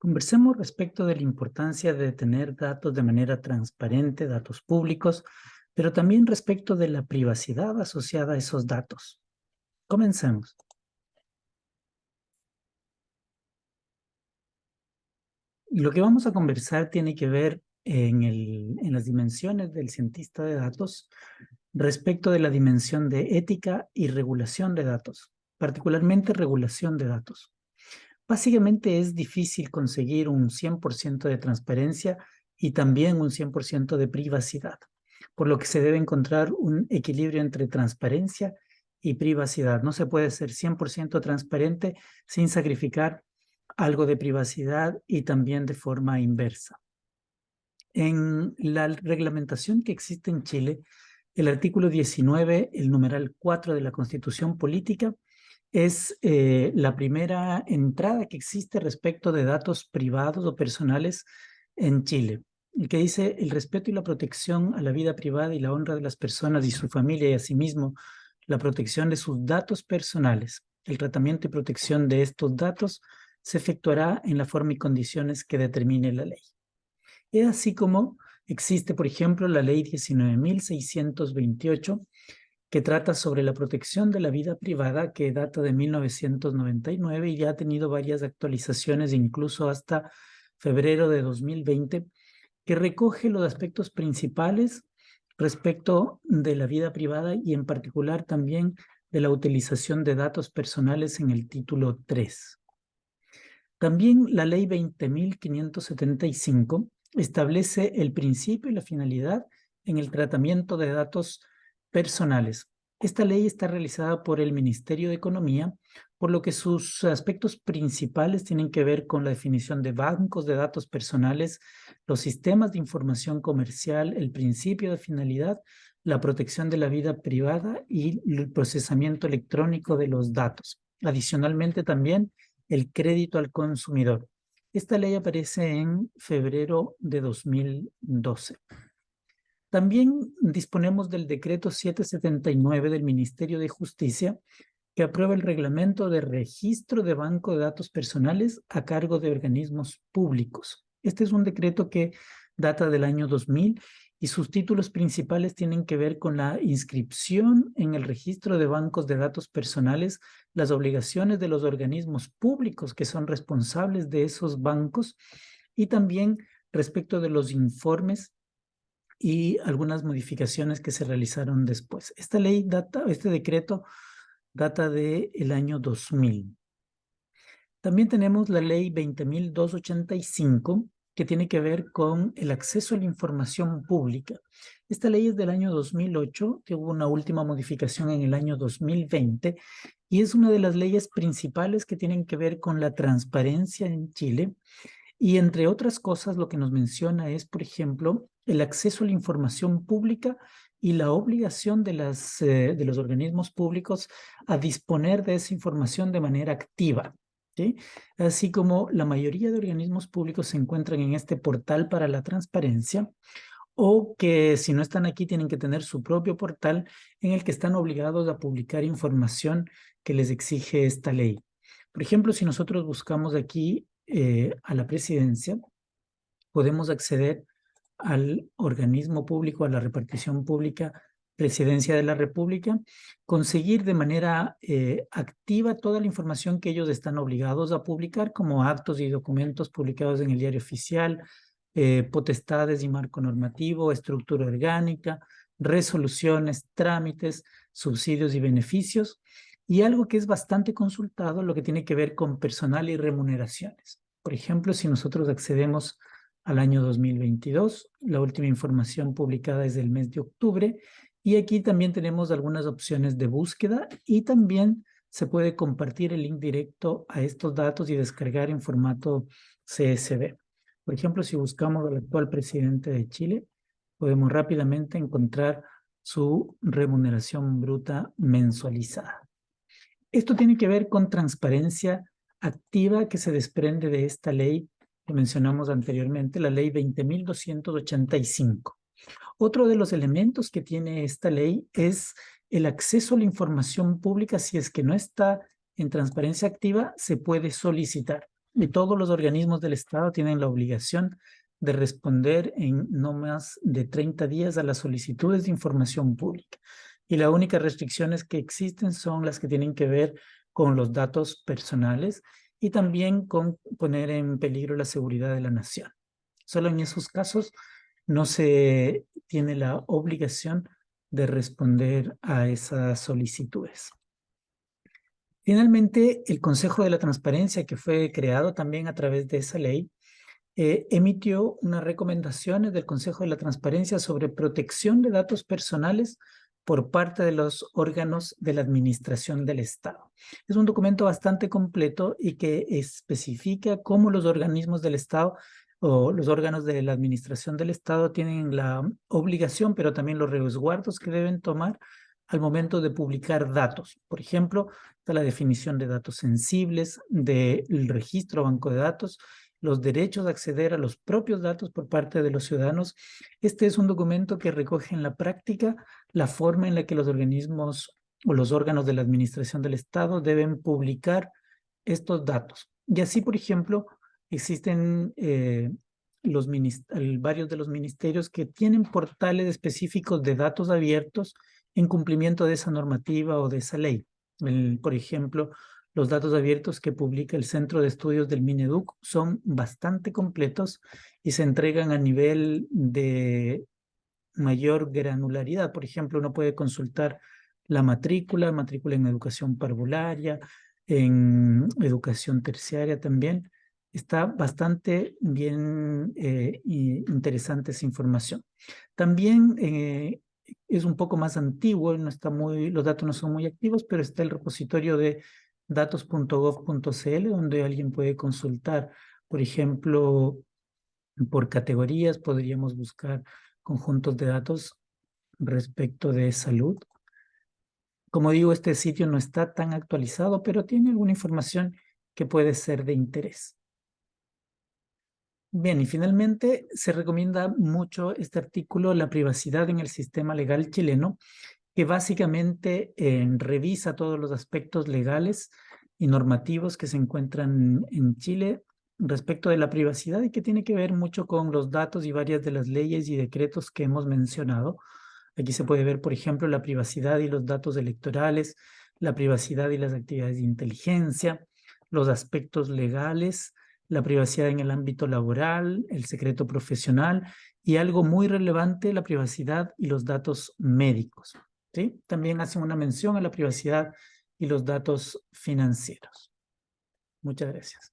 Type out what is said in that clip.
Conversemos respecto de la importancia de tener datos de manera transparente, datos públicos, pero también respecto de la privacidad asociada a esos datos. Comencemos. Lo que vamos a conversar tiene que ver en las dimensiones del cientista de datos respecto de la dimensión de ética y regulación de datos, particularmente regulación de datos. Básicamente es difícil conseguir un 100% de transparencia y también un 100% de privacidad, por lo que se debe encontrar un equilibrio entre transparencia y privacidad. No se puede ser 100% transparente sin sacrificar algo de privacidad y también de forma inversa. En la reglamentación que existe en Chile, el artículo 19, el numeral 4 de la Constitución Política, es la primera entrada que existe respecto de datos privados o personales en Chile, y que dice el respeto y la protección a la vida privada y la honra de las personas y su familia y asimismo la protección de sus datos personales. El tratamiento y protección de estos datos se efectuará en la forma y condiciones que determine la ley. Es así como existe, por ejemplo, la ley 19.628, que trata sobre la protección de la vida privada, que data de 1999 y ya ha tenido varias actualizaciones, incluso hasta febrero de 2020, que recoge los aspectos principales respecto de la vida privada y en particular también de la utilización de datos personales en el título 3. También la ley 20.575 establece el principio y la finalidad en el tratamiento de datos personales. Esta ley está realizada por el Ministerio de Economía, por lo que sus aspectos principales tienen que ver con la definición de bancos de datos personales, los sistemas de información comercial, el principio de finalidad, la protección de la vida privada y el procesamiento electrónico de los datos. Adicionalmente, también el crédito al consumidor. Esta ley aparece en febrero de 2012. También disponemos del decreto 779 del Ministerio de Justicia, que aprueba el reglamento de registro de banco de datos personales a cargo de organismos públicos. Este es un decreto que data del año 2000 y sus títulos principales tienen que ver con la inscripción en el registro de bancos de datos personales, las obligaciones de los organismos públicos que son responsables de esos bancos y también respecto de los informes y algunas modificaciones que se realizaron después. Este decreto data del año 2000. También tenemos la ley 20.285, que tiene que ver con el acceso a la información pública. Esta ley es del año 2008, que hubo una última modificación en el año 2020, y es una de las leyes principales que tienen que ver con la transparencia en Chile. Y entre otras cosas, lo que nos menciona es, por ejemplo, el acceso a la información pública y la obligación de los organismos públicos a disponer de esa información de manera activa, ¿sí? Así como la mayoría de organismos públicos se encuentran en este portal para la transparencia, o que si no están aquí tienen que tener su propio portal en el que están obligados a publicar información que les exige esta ley. Por ejemplo, si nosotros buscamos aquí a la presidencia, podemos acceder al organismo público, a la repartición pública, Presidencia de la República, conseguir de manera activa toda la información que ellos están obligados a publicar, como actos y documentos publicados en el Diario Oficial, potestades y marco normativo, estructura orgánica, resoluciones, trámites, subsidios y beneficios, y algo que es bastante consultado, lo que tiene que ver con personal y remuneraciones. Por ejemplo, si nosotros accedemos al año 2022, la última información publicada es del mes de octubre, y aquí también tenemos algunas opciones de búsqueda y también se puede compartir el link directo a estos datos y descargar en formato CSV. Por ejemplo, si buscamos al actual presidente de Chile, podemos rápidamente encontrar su remuneración bruta mensualizada. Esto tiene que ver con transparencia activa que se desprende de esta ley que mencionamos anteriormente, la ley 20.285. Otro de los elementos que tiene esta ley es el acceso a la información pública. Si es que no está en transparencia activa, se puede solicitar. y todos los organismos del Estado tienen la obligación de responder en no más de 30 días a las solicitudes de información pública. Y las únicas restricciones que existen son las que tienen que ver con los datos personales y también con poner en peligro la seguridad de la nación. Solo en esos casos no se tiene la obligación de responder a esas solicitudes. Finalmente, el Consejo de la Transparencia, que fue creado también a través de esa ley, emitió unas recomendaciones del Consejo de la Transparencia sobre protección de datos personales por parte de los órganos de la administración del Estado. Es un documento bastante completo y que especifica cómo los organismos del Estado o los órganos de la administración del Estado tienen la obligación, pero también los resguardos que deben tomar al momento de publicar datos. Por ejemplo, está la definición de datos sensibles, del registro banco de datos, los derechos de acceder a los propios datos por parte de los ciudadanos. Este es un documento que recoge en la práctica la forma en la que los organismos o los órganos de la administración del Estado deben publicar estos datos. Y así, por ejemplo, existen varios de los ministerios que tienen portales específicos de datos abiertos en cumplimiento de esa normativa o de esa ley. Por ejemplo, los datos abiertos que publica el Centro de Estudios del Mineduc son bastante completos y se entregan a nivel de mayor granularidad. Por ejemplo, uno puede consultar la matrícula en educación parvularia, en educación terciaria también. Está bastante bien interesante esa información. También es un poco más antiguo, no está los datos no son muy activos, pero está el repositorio de datos.gov.cl, donde alguien puede consultar, por ejemplo, por categorías, podríamos buscar conjuntos de datos respecto de salud. Como digo, este sitio no está tan actualizado, pero tiene alguna información que puede ser de interés. Bien, y finalmente se recomienda mucho este artículo, La privacidad en el sistema legal chileno, que básicamente revisa todos los aspectos legales y normativos que se encuentran en Chile respecto de la privacidad y que tiene que ver mucho con los datos y varias de las leyes y decretos que hemos mencionado. Aquí se puede ver, por ejemplo, la privacidad y los datos electorales, la privacidad y las actividades de inteligencia, los aspectos legales, la privacidad en el ámbito laboral, el secreto profesional y algo muy relevante, la privacidad y los datos médicos. ¿Sí? También hacen una mención a la privacidad y los datos financieros. Muchas gracias.